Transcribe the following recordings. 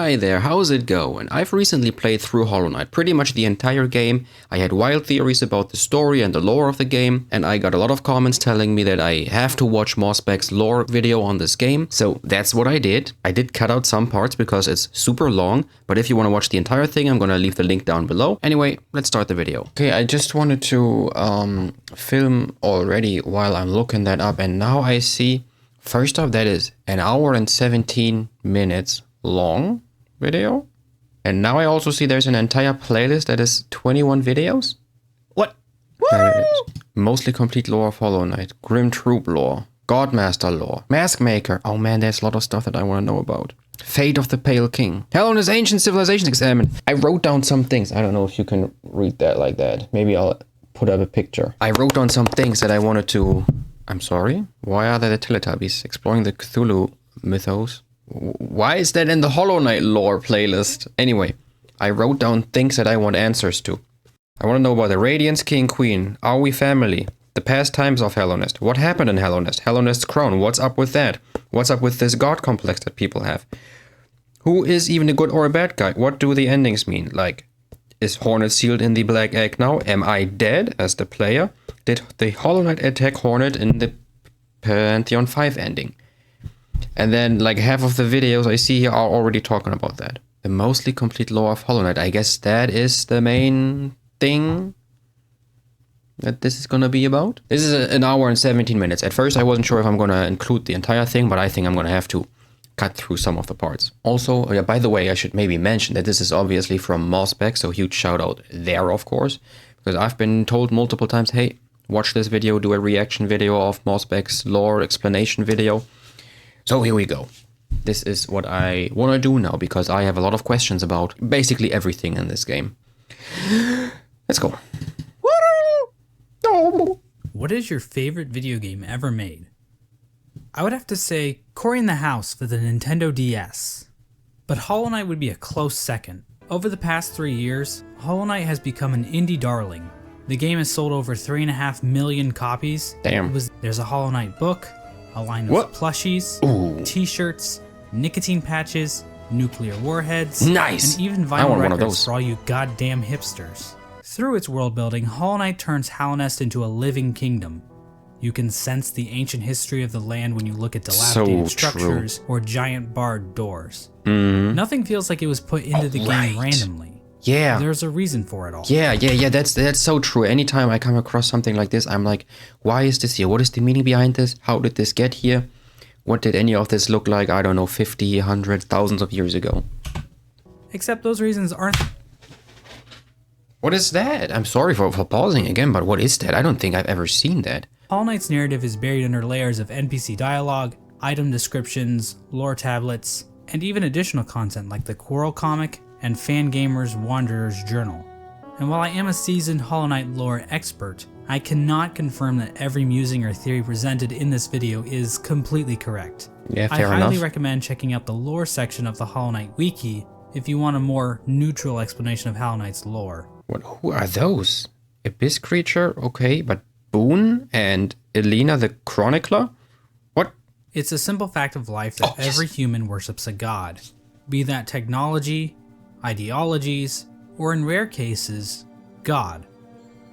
Hi there, how's it going? I've recently played through Hollow Knight, pretty much the entire game. I had wild theories about the story and the lore of the game, and I got a lot of comments telling me that I have to watch Mossbag's lore video on this game, so that's what I did. I did cut out some parts because it's super long, but if you want to watch the entire thing, I'm gonna leave the link down below. Anyway, let's start the video. Okay, I just wanted to film already while I'm looking that up, and now I see, first off, that is an hour and 17 minutes long video, and now I also see there's an entire playlist that is 21 videos. What? Mostly complete lore of Hollow Knight, Grim Troop lore, Godmaster lore, Mask Maker. Oh man, there's a lot of stuff that I want to know about. Fate of the Pale King, Hellenist Ancient Civilization examined. I wrote down some things. I don't know if you can read that like that. Maybe I'll put up a picture. I wrote down some things that I wanted to. I'm sorry. Why are there the Teletubbies exploring the Cthulhu mythos? Why is that in the Hollow Knight lore playlist? Anyway, I wrote down things that I want answers to. I want to know about the Radiance King Queen. Are we family? The past times of Hellenist. What happened in Hellenist? Hellenist's crown. What's up with that? What's up with this god complex that people have? Who is even a good or a bad guy? What do the endings mean? Like, is Hornet sealed in the Black Egg now? Am I dead as the player? Did the Hollow Knight attack Hornet in the Pantheon 5 ending? And then, like, half of the videos I see here are already talking about that. The mostly complete lore of Hollow Knight. I guess that is the main thing that this is gonna be about. This is an hour and 17 minutes. At first, I wasn't sure if I'm gonna include the entire thing, but I think I'm gonna have to cut through some of the parts. Also, yeah, by the way, I should maybe mention that this is obviously from Mossbag, so huge shout out there, of course, because I've been told multiple times, hey, watch this video, do a reaction video of Mossbag's lore explanation video. So here we go. This is what I want to do now because I have a lot of questions about basically everything in this game. Let's go. What is your favorite video game ever made? I would have to say Cory in the House for the Nintendo DS. But Hollow Knight would be a close second. Over the past 3 years, Hollow Knight has become an indie darling. The game has sold over 3.5 million copies. Damn. There's a Hollow Knight book, a line of plushies, t-shirts, nicotine patches, nuclear warheads, nice, and even vinyl records for all you goddamn hipsters. Through its world building, Hollow Knight turns Hellenist into a living kingdom. You can sense the ancient history of the land when you look at dilapidated structures or giant barred doors. Nothing feels like it was put into the game randomly. Yeah. There's a reason for it all. Yeah, that's so true. Anytime I come across something like this, I'm like, why is this here? What is the meaning behind this? How did this get here? What did any of this look like, I don't know, 50, 100, thousands of years ago? Except those reasons aren't... What is that? I'm sorry for pausing again, but what is that? I don't think I've ever seen that. Hollow Knight's narrative is buried under layers of NPC dialogue, item descriptions, lore tablets, and even additional content like the Quarrel comic and Fangamer's Wanderer's Journal. And while I am a seasoned Hollow Knight lore expert, I cannot confirm that every musing or theory presented in this video is completely correct. Yeah, fair enough. I highly recommend checking out the lore section of the Hollow Knight wiki if you want a more neutral explanation of Hollow Knight's lore. Who are those? Abyss creature? Okay, but Boone and Elena the Chronicler? What? It's a simple fact of life that every human worships a god, be that technology, ideologies, or in rare cases, God.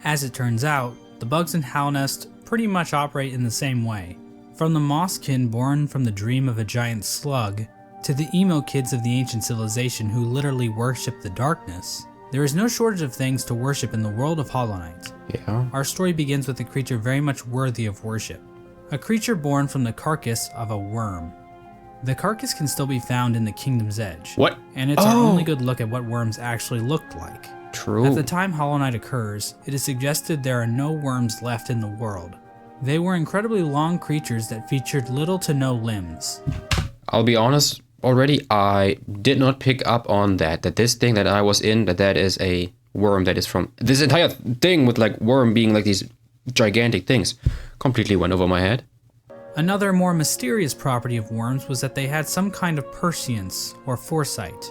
As it turns out, the bugs in Hellenist pretty much operate in the same way. From the Mosskin born from the dream of a giant slug, to the emo kids of the ancient civilization who literally worship the darkness, there is no shortage of things to worship in the world of Hollow Knight. Yeah. Our story begins with a creature very much worthy of worship. A creature born from the carcass of a worm. The carcass can still be found in the Kingdom's Edge. What? And it's our only good look at what worms actually looked like. True. At the time Hollow Knight occurs, it is suggested there are no worms left in the world. They were incredibly long creatures that featured little to no limbs. I'll be honest, already I did not pick up on that this thing that I was in, that is a worm that is from... This entire thing with like worm being like these gigantic things completely went over my head. Another more mysterious property of worms was that they had some kind of prescience or foresight.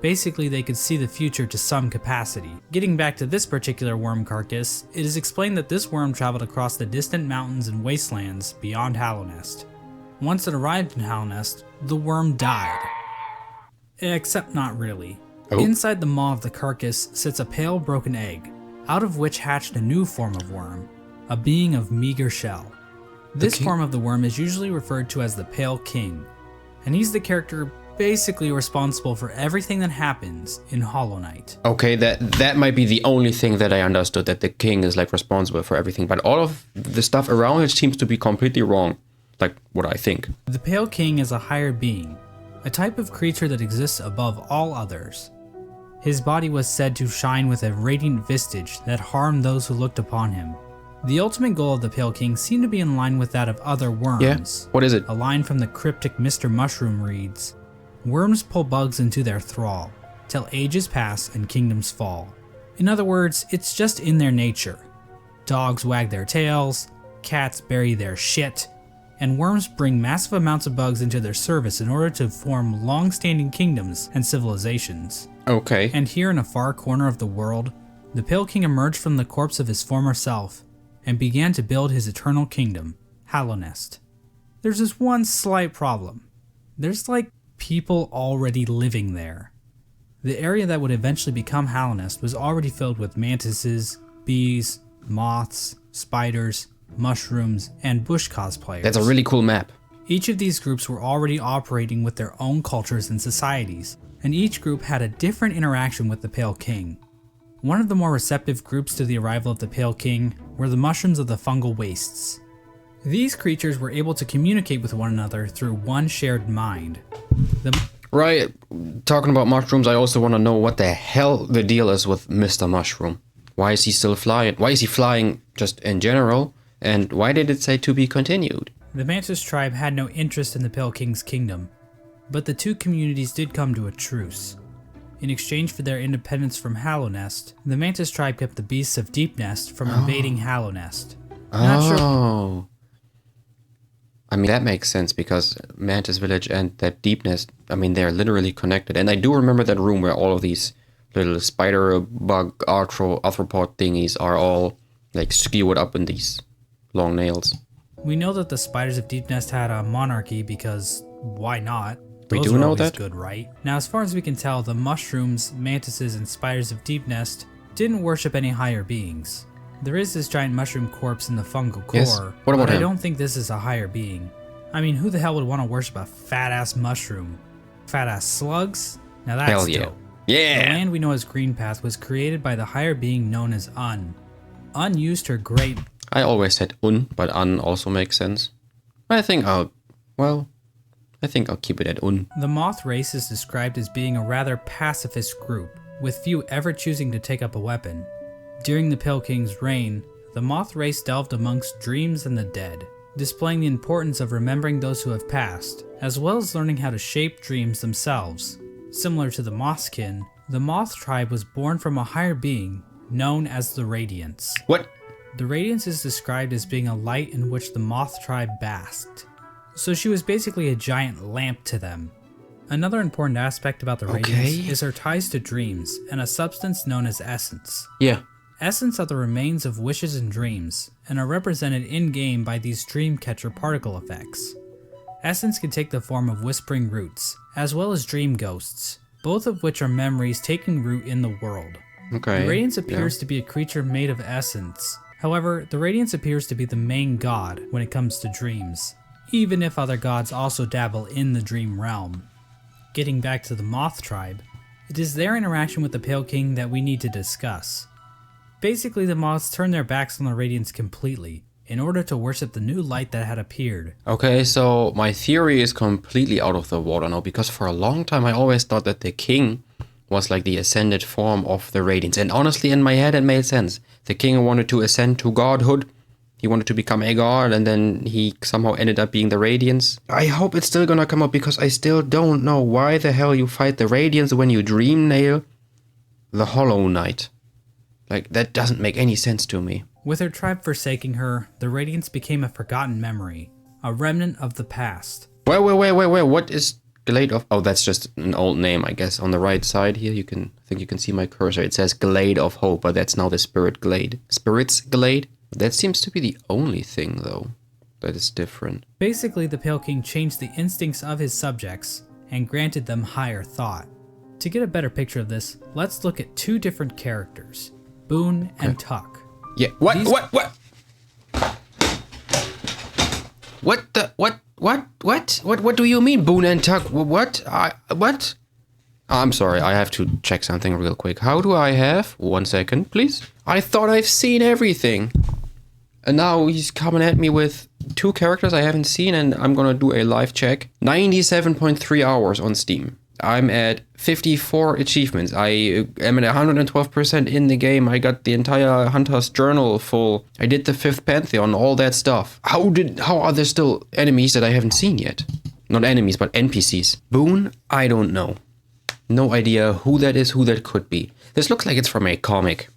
Basically, they could see the future to some capacity. Getting back to this particular worm carcass, it is explained that this worm traveled across the distant mountains and wastelands beyond Hellenist. Once it arrived in Hellenist, the worm died. Except not really. Oh. Inside the maw of the carcass sits a pale broken egg, out of which hatched a new form of worm, a being of meager shell. This form of the worm is usually referred to as the Pale King, and he's the character basically responsible for everything that happens in Hollow Knight. Okay, that might be the only thing that I understood, that the king is like responsible for everything, but all of the stuff around it seems to be completely wrong, like what I think. The Pale King is a higher being, a type of creature that exists above all others. His body was said to shine with a radiant visage that harmed those who looked upon him. The ultimate goal of the Pale King seemed to be in line with that of other worms. Yeah, what is it? A line from the cryptic Mr. Mushroom reads, "Worms pull bugs into their thrall, till ages pass and kingdoms fall." In other words, it's just in their nature. Dogs wag their tails, cats bury their shit, and worms bring massive amounts of bugs into their service in order to form long-standing kingdoms and civilizations. Okay. And here in a far corner of the world, the Pale King emerged from the corpse of his former self and began to build his eternal kingdom, Hallownest. There's this one slight problem. There's like people already living there. The area that would eventually become Hallownest was already filled with mantises, bees, moths, spiders, mushrooms, and bush cosplayers. That's a really cool map. Each of these groups were already operating with their own cultures and societies, and each group had a different interaction with the Pale King. One of the more receptive groups to the arrival of the Pale King were the mushrooms of the fungal wastes. These creatures were able to communicate with one another through one shared mind. Right, talking about mushrooms, I also want to know what the hell the deal is with Mr. Mushroom. Why is he still flying? Why is he flying just in general? And why did it say to be continued? The Mantis tribe had no interest in the Pale King's kingdom, but the two communities did come to a truce. In exchange for their independence from Hallownest, the Mantis tribe kept the beasts of Deepnest from invading Hallownest. Not sure. I mean, that makes sense because Mantis Village and that Deepnest, I mean, they're literally connected. And I do remember that room where all of these little spider, bug, arthropod thingies are all like skewered up in these long nails. We know that the spiders of Deepnest had a monarchy because why not? We Those do were know always that? good, right? Now, as far as we can tell, the mushrooms, mantises, and spiders of Deepnest didn't worship any higher beings. There is this giant mushroom corpse in the fungal core, Yes. What about but I him? don't think this is a higher being. I mean, who the hell would want to worship a fat-ass mushroom? Fat-ass slugs? Now that's Hell yeah. dope. Yeah! The land we know as Greenpath was created by the higher being known as Un. Un used her great... I always said but un also makes sense. I think I'll keep it at un. The moth race is described as being a rather pacifist group, with few ever choosing to take up a weapon. During the Pale King's reign, the moth race delved amongst dreams and the dead, displaying the importance of remembering those who have passed, as well as learning how to shape dreams themselves. Similar to the Mothkin, the moth tribe was born from a higher being known as the Radiance. What? The Radiance is described as being a light in which the moth tribe basked, so she was basically a giant lamp to them. Another important aspect about the Radiance is her ties to dreams and a substance known as essence. Yeah. Essence are the remains of wishes and dreams, and are represented in-game by these dreamcatcher particle effects. Essence can take the form of whispering roots, as well as dream ghosts, both of which are memories taking root in the world. Okay. The Radiance appears to be a creature made of essence. However, the Radiance appears to be the main god when it comes to dreams, even if other gods also dabble in the dream realm. Getting back to the Moth tribe, it is their interaction with the Pale King that we need to discuss. Basically, the moths turned their backs on the Radiance completely, in order to worship the new light that had appeared. Okay, so my theory is completely out of the water now, because for a long time I always thought that the king was like the ascended form of the Radiance. And honestly, in my head it made sense. The king wanted to ascend to godhood. He wanted to become a god, and then he somehow ended up being the Radiance. I hope it's still gonna come up, because I still don't know why the hell you fight the Radiance when you dream nail the Hollow Knight. Like, that doesn't make any sense to me. With her tribe forsaking her, the Radiance became a forgotten memory, a remnant of the past. Wait, what is Glade of... Oh, that's just an old name, I guess. On the right side here, I think you can see my cursor. It says Glade of Hope, but that's now the Spirit Glade. Spirit's Glade? That seems to be the only thing, though, that is different. Basically, the Pale King changed the instincts of his subjects and granted them higher thought. To get a better picture of this, let's look at two different characters, Boone and Tuck. Yeah. What? What do you mean, Boone and Tuck? What? What? I'm sorry, I have to check something real quick. How do I have? 1 second, please. I thought I've seen everything. And now he's coming at me with two characters I haven't seen, and I'm gonna do a live check. 97.3 hours on Steam. I'm at 54 achievements. I am at 112% in the game. I got the entire Hunter's Journal full. I did the 5th Pantheon, all that stuff. How are there still enemies that I haven't seen yet? Not enemies, but NPCs. Boone? I don't know. No idea who that is, who that could be. This looks like it's from a comic.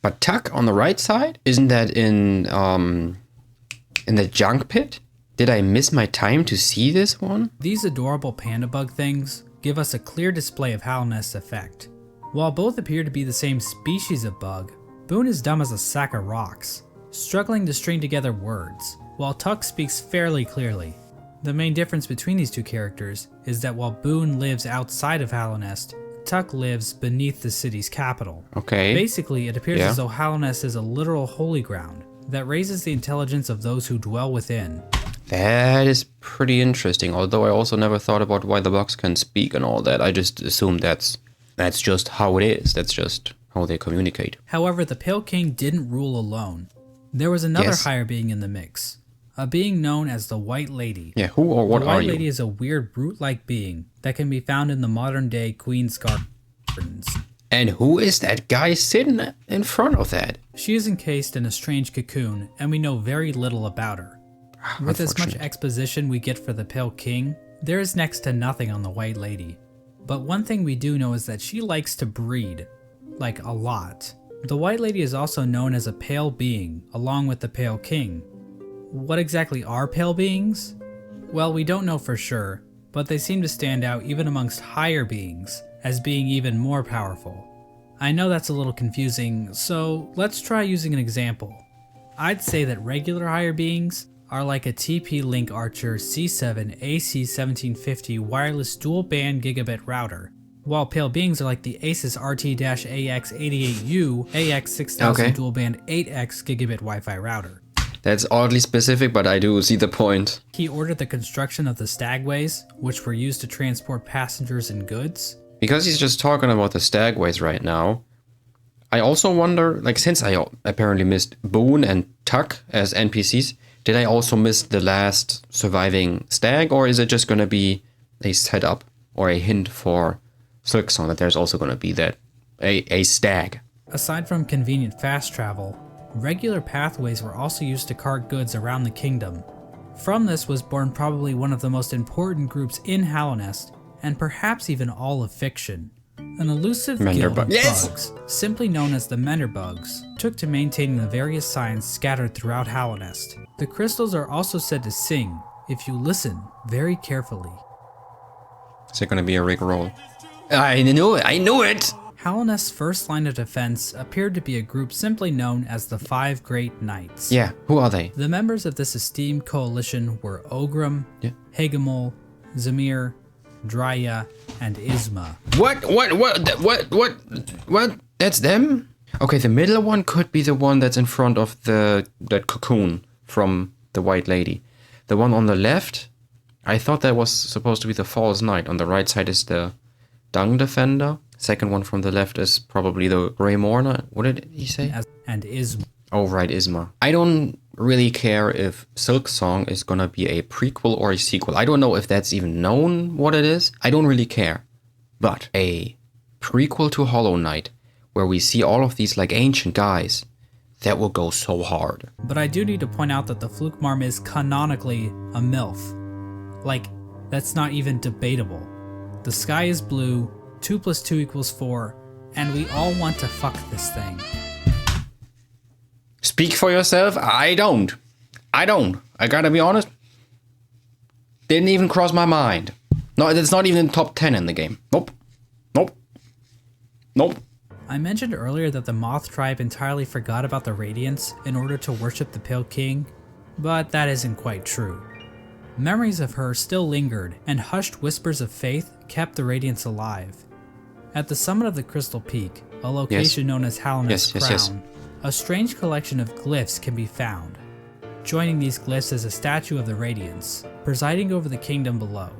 But Tuck on the right side? Isn't that in the junk pit? Did I miss my time to see this one? These adorable panda bug things give us a clear display of Hallownest's effect. While both appear to be the same species of bug, Boone is dumb as a sack of rocks, struggling to string together words, while Tuck speaks fairly clearly. The main difference between these two characters is that while Boone lives outside of Hallownest, Tuck lives beneath the city's capital. Okay. Basically, it appears as though Hallownest is a literal holy ground that raises the intelligence of those who dwell within. That is pretty interesting, although I also never thought about why the bugs can speak and all that. I just assumed that's just how it is. That's just how they communicate. However, the Pale King didn't rule alone. There was another higher being in the mix, a being known as the White Lady. Yeah, who or what are you? The White Lady is a weird brute-like being that can be found in the modern-day Queen's Gardens. And who is that guy sitting in front of that? She is encased in a strange cocoon, and we know very little about her. With as much exposition we get for the Pale King, there is next to nothing on the White Lady. But one thing we do know is that she likes to breed. Like, a lot. The White Lady is also known as a pale being, along with the Pale King. What exactly are pale beings? Well, we don't know for sure, but they seem to stand out even amongst higher beings, as being even more powerful. I know that's a little confusing, so let's try using an example. I'd say that regular higher beings are like a TP-Link Archer C7 AC1750 wireless dual-band gigabit router, while pale beings are like the Asus RT-AX88U AX6000 dual-band 8X gigabit Wi-Fi router. That's oddly specific, but I do see the point. He ordered the construction of the stagways, which were used to transport passengers and goods. Because he's just talking about the stagways right now, I also wonder, like, since I apparently missed Boone and Tuck as NPCs, did I also miss the last surviving stag, or is it just going to be a setup or a hint for Silksong that there's also going to be that a stag? Aside from convenient fast travel, regular pathways were also used to cart goods around the kingdom. From this was born probably one of the most important groups in Hallownest, and perhaps even all of fiction. An elusive guild of bugs, simply known as the Menderbugs, took to maintaining the various signs scattered throughout Hallownest. The crystals are also said to sing, if you listen very carefully. Is it gonna be a rickroll? I knew it! Hallownest's first line of defense appeared to be a group simply known as the Five Great Knights. Yeah, who are they? The members of this esteemed coalition were Ogrim, Hegemol, Zamir, Drya, and Isma. What? That's them? Okay, the middle one could be the one that's in front of that cocoon from the White Lady. The one on the left, I thought that was supposed to be the False Knight. On the right side is the Dung Defender. Second one from the left is probably the Grey Mourner. What did he say? And Isma. Oh, right, Isma. I don't really care if Silksong is gonna be a prequel or a sequel. I don't know if that's even known what it is. I don't really care. But a prequel to Hollow Knight, where we see all of these like ancient guys, that will go so hard. But I do need to point out that the Flukmarm is canonically a MILF. Like, that's not even debatable. The sky is blue, 2 + 2 = 4, and we all want to fuck this thing. Speak for yourself. I don't. I gotta be honest. Didn't even cross my mind. No, it's not even in the top 10 in the game. Nope. I mentioned earlier that the Moth tribe entirely forgot about the Radiance in order to worship the Pale King, but that isn't quite true. Memories of her still lingered, and hushed whispers of faith kept the Radiance alive. At the summit of the Crystal Peak, a location known as Hallownest Crown, a strange collection of glyphs can be found. Joining these glyphs is a statue of the Radiance, presiding over the kingdom below.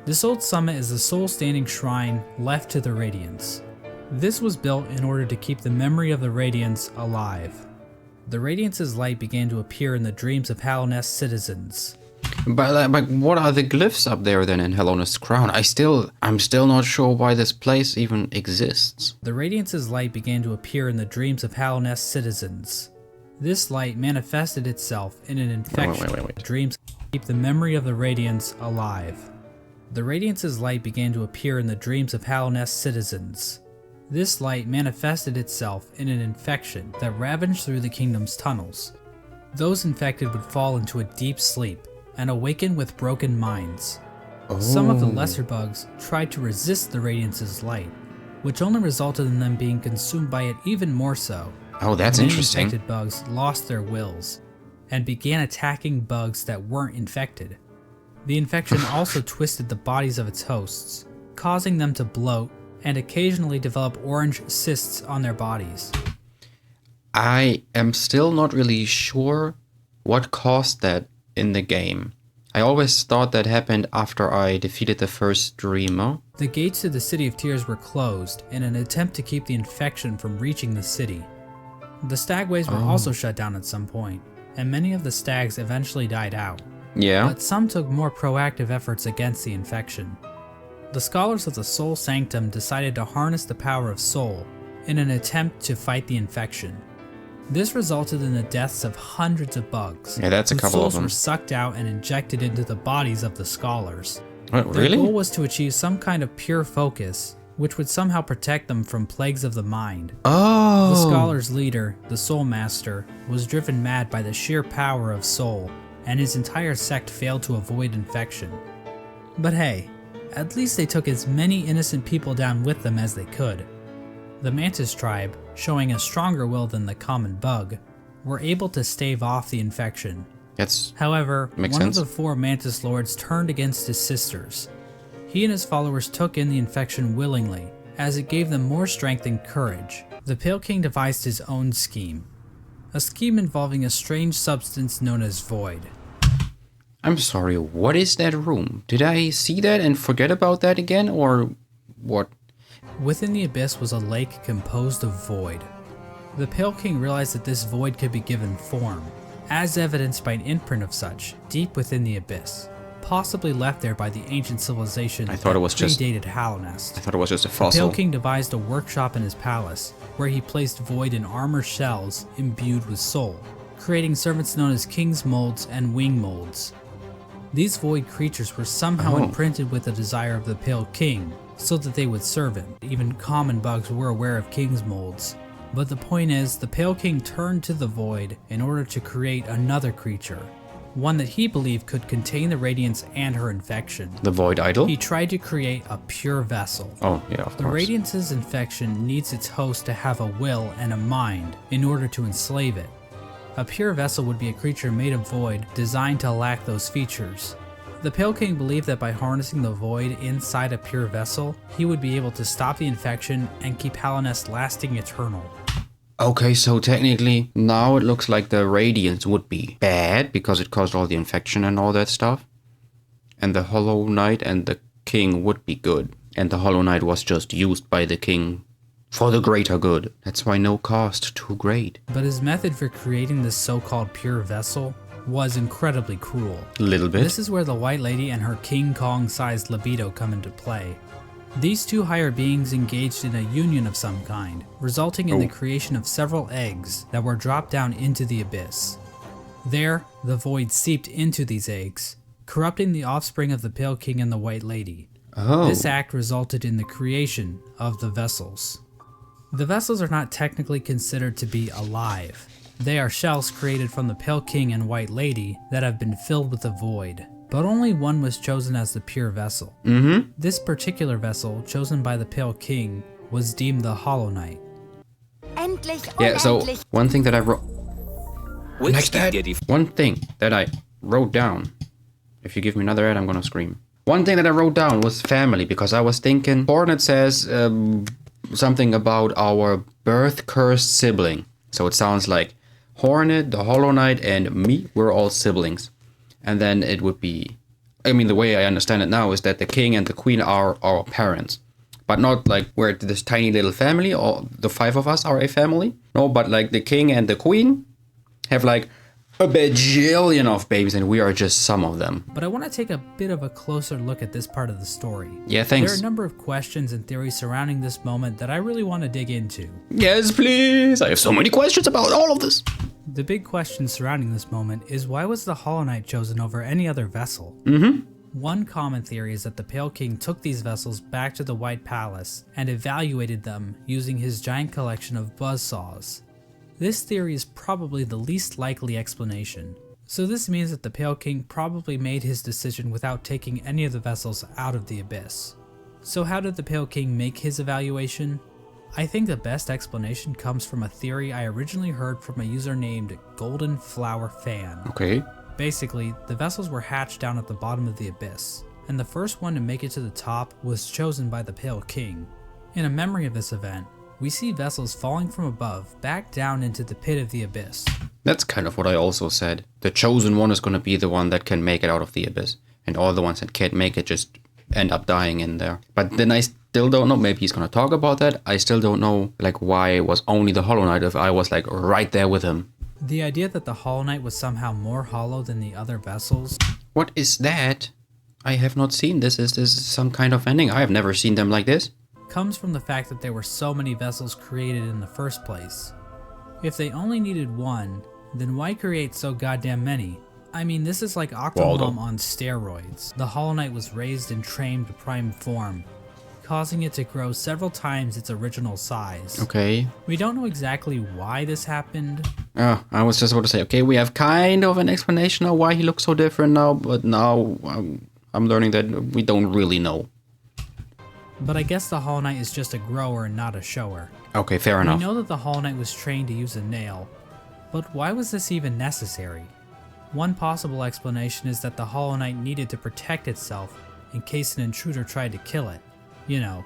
This old summit is the sole standing shrine left to the Radiance. This was built in order to keep the memory of the Radiance alive. The Radiance's light began to appear in the dreams of Hallownest citizens. But what are the glyphs up there then in Hallownest Crown? I'm still not sure why this place even exists. The Radiance's light began to appear in the dreams of Hallownest citizens. This light manifested itself in an infection. Dreams keep the memory of the Radiance alive. The Radiance's light began to appear in the dreams of Hallownest citizens. This light manifested itself in an infection that ravaged through the kingdom's tunnels. Those infected would fall into a deep sleep and awaken with broken minds. Some of the lesser bugs tried to resist the Radiance's light, which only resulted in them being consumed by it even more so. Oh, that's interesting. Infected bugs lost their wills and began attacking bugs that weren't infected. The infection also twisted the bodies of its hosts, causing them to bloat and occasionally develop orange cysts on their bodies. I am still not really sure what caused that in the game. I always thought that happened after I defeated the first dreamer. The gates to the City of Tears were closed in an attempt to keep the infection from reaching the city. The stagways were also shut down at some point, and many of the stags eventually died out. Yeah. But some took more proactive efforts against the infection. The scholars of the Soul Sanctum decided to harness the power of Soul in an attempt to fight the infection. This resulted in the deaths of hundreds of bugs. Yeah, that's a couple of them. Souls were sucked out and injected into the bodies of the scholars. What, really? Their goal was to achieve some kind of pure focus, which would somehow protect them from plagues of the mind. Oh. The scholars' leader, the Soul Master, was driven mad by the sheer power of Soul, and his entire sect failed to avoid infection. But hey, at least they took as many innocent people down with them as they could. The Mantis tribe, showing a stronger will than the common bug, were able to stave off the infection. However, one of the 4 Mantis lords turned against his sisters. He and his followers took in the infection willingly, as it gave them more strength and courage. The Pale King devised his own scheme. A scheme involving a strange substance known as Void. I'm sorry, what is that room? Did I see that and forget about that again, or what? Within the abyss was a lake composed of void. The Pale King realized that this void could be given form, as evidenced by an imprint of such deep within the abyss, possibly left there by the ancient civilization that predated Hallownest. I thought it was just a fossil. The Pale King devised a workshop in his palace, where he placed void in armor shells imbued with soul, creating servants known as King's Molds and Wing Molds. These void creatures were somehow imprinted with the desire of the Pale King, so that they would serve him. Even common bugs were aware of King's Molds. But the point is, the Pale King turned to the void in order to create another creature, one that he believed could contain the Radiance and her infection. The Void Idol? He tried to create a pure vessel. Oh, yeah, of course. The Radiance's infection needs its host to have a will and a mind in order to enslave it. A pure vessel would be a creature made of void, designed to lack those features. The Pale King believed that by harnessing the void inside a pure vessel, he would be able to stop the infection and keep Hallownest lasting eternal. Okay, so technically, now it looks like the Radiance would be bad because it caused all the infection and all that stuff. And the Hollow Knight and the King would be good. And the Hollow Knight was just used by the King for the greater good. That's why no cost too great. But his method for creating this so-called pure vessel was incredibly cruel. A little bit. This is where the White Lady and her King Kong-sized libido come into play. These two higher beings engaged in a union of some kind, resulting in the creation of several eggs that were dropped down into the abyss. There, the void seeped into these eggs, corrupting the offspring of the Pale King and the White Lady. This act resulted in the creation of the vessels. The vessels are not technically considered to be alive. They are shells created from the Pale King and White Lady that have been filled with the void. But only one was chosen as the pure vessel. This particular vessel, chosen by the Pale King, was deemed the Hollow Knight. Yeah, so one thing that I wrote... One thing that I wrote down If you give me another ad, I'm gonna scream. One thing that I wrote down was family, because I was thinking, Hornet says something about our birth-cursed sibling. So it sounds like Hornet, the Hollow Knight, and me, we're all siblings. And then it would be, I mean, the way I understand it now is that the king and the queen are our parents. But not like we're this tiny little family, or the 5 of us are a family. No, but like the king and the queen have like a bajillion of babies, and we are just some of them. But I want to take a bit of a closer look at this part of the story. Yeah, thanks. There are a number of questions and theories surrounding this moment that I really want to dig into. Yes, please. I have so many questions about all of this. The big question surrounding this moment is, why was the Hollow Knight chosen over any other vessel? One common theory is that the Pale King took these vessels back to the White Palace and evaluated them using his giant collection of buzzsaws. This theory is probably the least likely explanation. So this means that the Pale King probably made his decision without taking any of the vessels out of the abyss. So how did the Pale King make his evaluation? I think the best explanation comes from a theory I originally heard from a user named Golden Flower Fan. Okay. Basically, the vessels were hatched down at the bottom of the abyss, and the first one to make it to the top was chosen by the Pale King. In a memory of this event, we see vessels falling from above back down into the pit of the abyss. That's kind of what I also said. The chosen one is going to be the one that can make it out of the abyss, and all the ones that can't make it just end up dying in there. But then I still don't know, maybe he's going to talk about that. I still don't know like why it was only the Hollow Knight if I was like right there with him. The idea that the Hollow Knight was somehow more hollow than the other vessels. What is that? I have not seen this. Is this some kind of ending? I have never seen them like this. Comes from the fact that there were so many vessels created in the first place. If they only needed one, then why create so goddamn many? I mean, this is like Octomom on steroids. The Hollow Knight was raised and trained to prime form, causing it to grow several times its original size. Okay. We don't know exactly why this happened. I was just about to say, okay, we have kind of an explanation of why he looks so different now, but now I'm learning that we don't really know. But I guess the Hollow Knight is just a grower and not a shower. Okay, fair enough. We know that the Hollow Knight was trained to use a nail, but why was this even necessary? One possible explanation is that the Hollow Knight needed to protect itself in case an intruder tried to kill it. You know,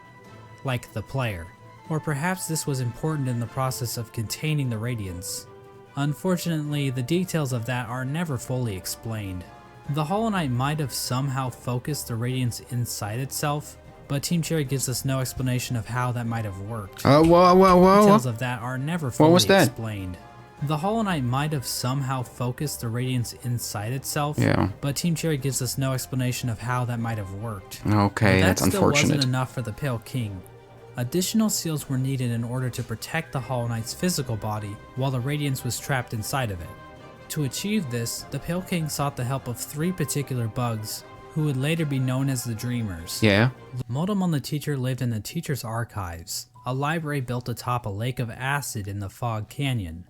like the player. Or perhaps this was important in the process of containing the radiance. Unfortunately, the details of that are never fully explained. The Hollow Knight might have somehow focused the radiance inside itself, but Team Cherry gives us no explanation of how that might have worked. Details of that are never fully explained. The Hollow Knight might have somehow focused the radiance inside itself, but Team Cherry gives us no explanation of how that might have worked. Okay, that's unfortunate. That still wasn't enough for the Pale King. Additional seals were needed in order to protect the Hollow Knight's physical body while the radiance was trapped inside of it. To achieve this, the Pale King sought the help of 3 particular bugs, who would later be known as the Dreamers. Yeah. Motomon the Teacher lived in the Teacher's Archives, a library built atop a lake of acid in the Fog Canyon.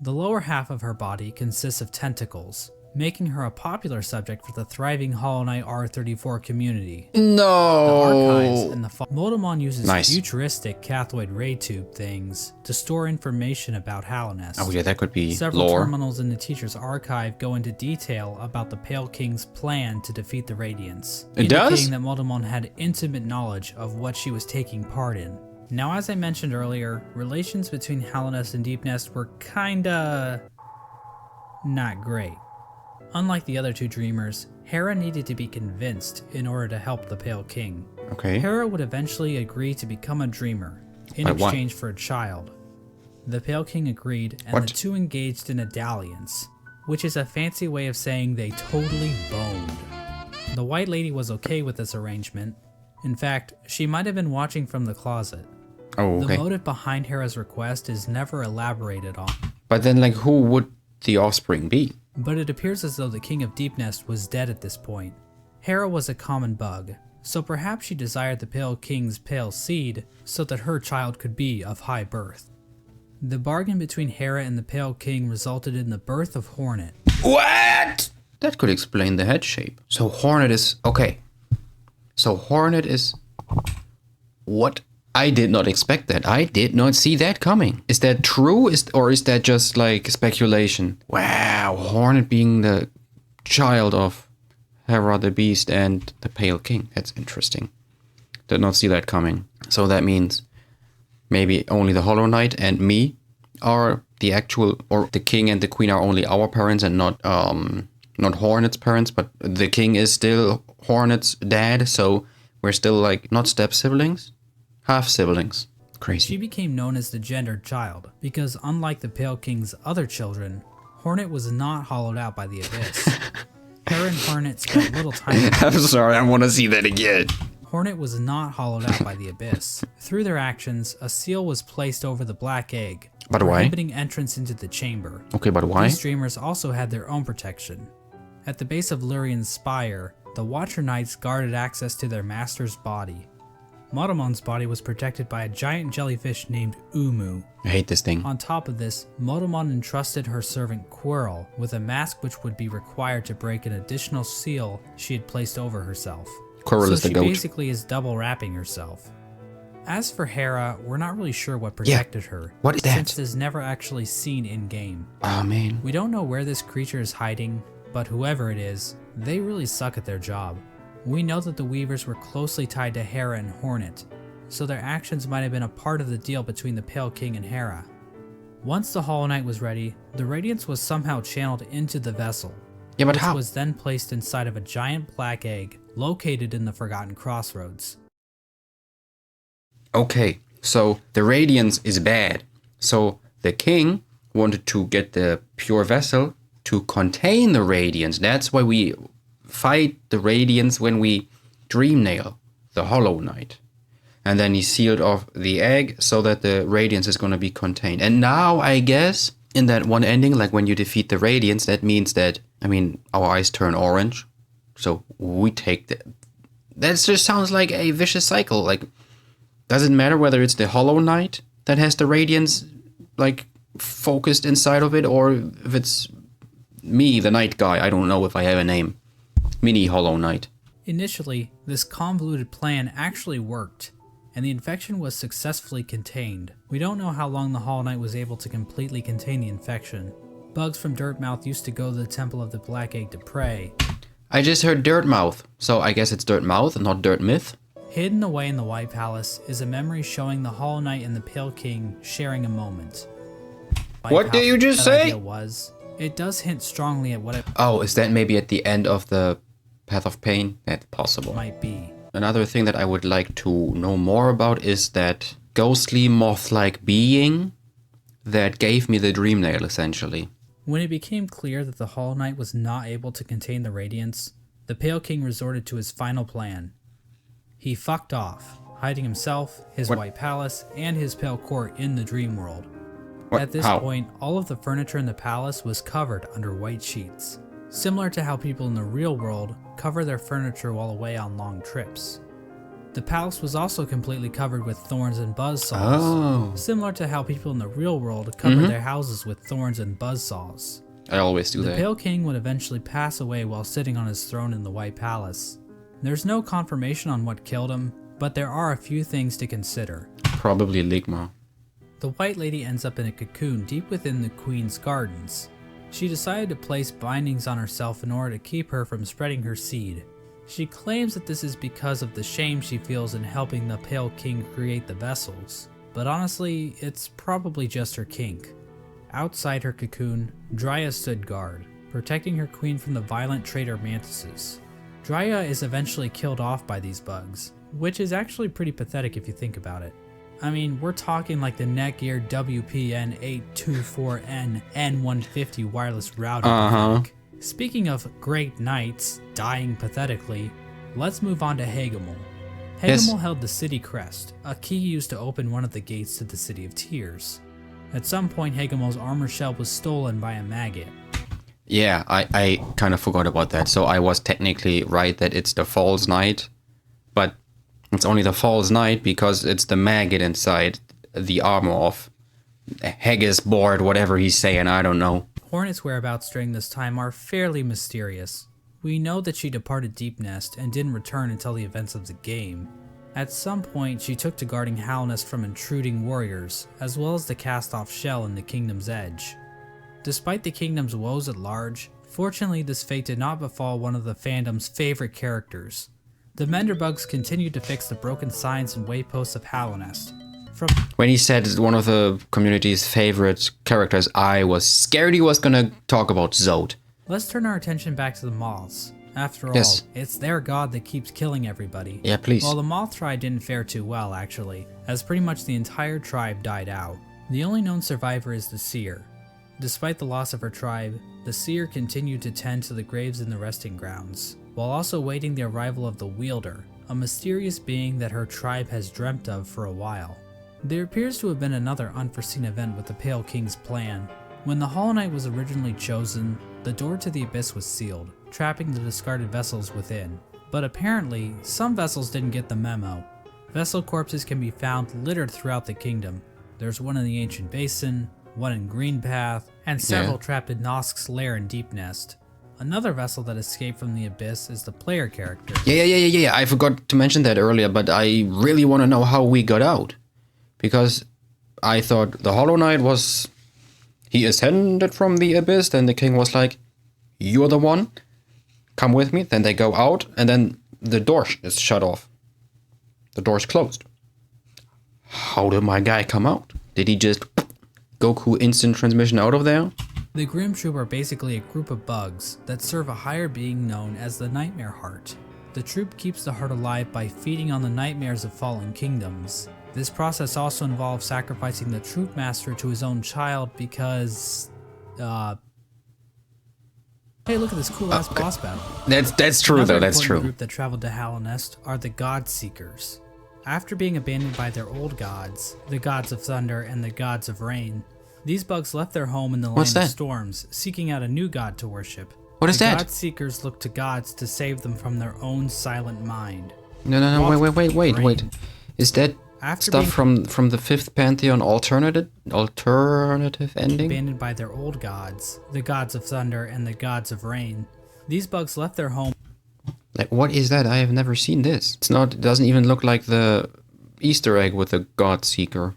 The lower half of her body consists of tentacles, making her a popular subject for the thriving Hollow Knight R34 community. No! The archives and the Motomon uses futuristic cathode ray tube things to store information about Hallownest. Oh yeah, that could be Several lore. terminals in the Teacher's Archive go into detail about the Pale King's plan to defeat the Radiance, indicating that Motomon had intimate knowledge of what she was taking part in. Now, as I mentioned earlier, relations between Hallownest and Deepnest were kinda not great. Unlike the other 2 Dreamers, Hera needed to be convinced in order to help the Pale King. Okay. Hera would eventually agree to become a Dreamer in exchange for a child. The Pale King agreed, and the 2 engaged in a dalliance, which is a fancy way of saying they totally boned. The White Lady was okay with this arrangement. In fact, she might have been watching from the closet. Oh, okay. The motive behind Hera's request is never elaborated on. But then, like, who would the offspring be? But it appears as though the King of Deepnest was dead at this point. Hera was a common bug, so perhaps she desired the Pale King's pale seed so that her child could be of high birth. The bargain between Hera and the Pale King resulted in the birth of Hornet. What? That could explain the head shape. So Hornet is... okay. So Hornet is... what? I did not expect that. I did not see that coming. Is that true? Or is that just like speculation? Wow, Hornet being the child of Hera the Beast and the Pale King. That's interesting. Did not see that coming. So that means maybe only the Hollow Knight and me are the actual, or the king and the queen are only our parents and not Hornet's parents, but the king is still Hornet's dad, so we're still like not step siblings, half siblings. Crazy. She became known as the gendered child because unlike the Pale King's other children, Hornet was not hollowed out by the abyss. Hera and Hornet spent little time. I'm sorry, I want to see that again. Hornet was not hollowed out by the abyss. Through their actions, a seal was placed over the black egg, But why? prohibiting entrance into the chamber. Okay, but why? These streamers also had their own protection. At the base of Lurien's spire, the Watcher Knights guarded access to their master's body. Motomon's body was protected by a giant jellyfish named Umu. I hate this thing. On top of this, Motomon entrusted her servant Quirrell with a mask which would be required to break an additional seal she had placed over herself. Quirrell is the goat. She basically is double wrapping herself. As for Hera, we're not really sure what protected her. What is that? Since it is never actually seen in-game. Oh man. We don't know where this creature is hiding, but whoever it is, they really suck at their job. We know that the Weavers were closely tied to Hera and Hornet, so their actions might have been a part of the deal between the Pale King and Hera. Once the Hollow Knight was ready, the Radiance was somehow channeled into the vessel. Yeah, but which how? was then placed inside of a giant black egg located in the Forgotten Crossroads. Okay, so the Radiance is bad. So the king wanted to get the pure vessel to contain the Radiance. That's why we fight the Radiance when we dream nail the Hollow Knight. And then he sealed off the egg so that the Radiance is going to be contained. And now I guess in that one ending, like when you defeat the Radiance, that means that, I mean, our eyes turn orange. So we take the... That just sounds like a vicious cycle. Like, doesn't matter whether it's the Hollow Knight that has the Radiance, like, focused inside of it, or if it's me, the Night Guy. I don't know if I have a name. Mini Hollow Knight. Initially, this convoluted plan actually worked, and the infection was successfully contained. We don't know how long the Hollow Knight was able to completely contain the infection. Bugs from Dirtmouth used to go to the Temple of the Black Egg to pray. I just heard Dirtmouth, so I guess it's Dirtmouth and not Dirtmyth. Hidden away in the White Palace is a memory showing the Hollow Knight and the Pale King sharing a moment. What did you just say? It does hint strongly at what it Oh, is that maybe at the end of the Path of Pain? That's possible. might be. Another thing that I would like to know more about is that ghostly moth-like being that gave me the dream nail, essentially. When it became clear that the Hollow Knight was not able to contain the Radiance, the Pale King resorted to his final plan. He fucked off, hiding himself, his White Palace, and his Pale Court in the dream world. At this point, all of the furniture in the palace was covered under white sheets, similar to how people in the real world cover their furniture while away on long trips. The palace was also completely covered with thorns and buzzsaws, similar to how people in the real world cover their houses with thorns and buzzsaws. I always do that. The Pale King would eventually pass away while sitting on his throne in the White Palace. There's no confirmation on what killed him, but there are a few things to consider. Probably Ligma. The White Lady ends up in a cocoon deep within the Queen's gardens. She decided to place bindings on herself in order to keep her from spreading her seed. She claims that this is because of the shame she feels in helping the Pale King create the vessels, but honestly, it's probably just her kink. Outside her cocoon, Dryia stood guard, protecting her queen from the violent traitor mantises. Dryia is eventually killed off by these bugs, which is actually pretty pathetic if you think about it. I mean, we're talking like the Netgear WPN824N N150 wireless router. Speaking of great knights dying pathetically, let's move on to Hagamol. Hagamol held the city crest, a key used to open one of the gates to the City of Tears. At some point, Hagamol's armor shell was stolen by a maggot. Yeah, I kind of forgot about that. So I was technically right that it's the False Knight, but it's only the False Knight because it's the maggot inside the armor of Haggis board, whatever he's saying, I don't know. Hornet's whereabouts during this time are fairly mysterious. We know that she departed Deep Nest and didn't return until the events of the game. At some point, she took to guarding Halnest from intruding warriors, as well as the cast-off shell in the Kingdom's Edge. Despite the Kingdom's woes at large, Fortunately, this fate did not befall one of the fandom's favorite characters. The Menderbugs continued to fix the broken signs and wayposts of Hallownest. When he said one of the community's favorite characters, I was scared he was gonna talk about Zod. Let's turn our attention back to the moths. After all, Yes. it's their god that keeps killing everybody. Yeah, please. Well, the moth tribe didn't fare too well, actually, as pretty much the entire tribe died out. The only known survivor is the seer. Despite the loss of her tribe, the seer continued to tend to the graves in the resting grounds, while also waiting the arrival of the wielder, a mysterious being that her tribe has dreamt of for a while. There appears to have been another unforeseen event with the Pale King's plan. When the Hollow Knight was originally chosen, the door to the abyss was sealed, trapping the discarded vessels within. But apparently, some vessels didn't get the memo. Vessel corpses can be found littered throughout the kingdom. There's one in the Ancient Basin, one in Greenpath, and several trapped in Nosk's lair in Deep Nest. Another vessel that escaped from the abyss is the player character. Yeah. I forgot to mention that earlier, but I really want to know how we got out. Because I thought the Hollow Knight was... He ascended from the abyss, then the king was like, "You're the one, come with me." Then they go out, and then the door is shut off. The door's closed. How did my guy come out? Did he just Goku instant transmission out of there? The Grim Troop are basically a group of bugs that serve a higher being known as the Nightmare Heart. The troop keeps the heart alive by feeding on the nightmares of fallen kingdoms. This process also involves sacrificing the troop master to his own child because, hey, look at this cool ass boss battle. That's true though. That's true. Another group that traveled to Hallownest are the God Seekers. After being abandoned by their old gods, the gods of thunder and the gods of rain, these bugs left their home in the land of storms, seeking out a new god to worship. What is that? God Seekers look to gods to save them from their own silent mind. No, wait. Is that stuff from the fifth Pantheon alternative ending? Abandoned by their old gods, the gods of thunder and the gods of rain, these bugs left their home. Like, what is that? I have never seen this. It doesn't even look like the Easter egg with the God Seeker.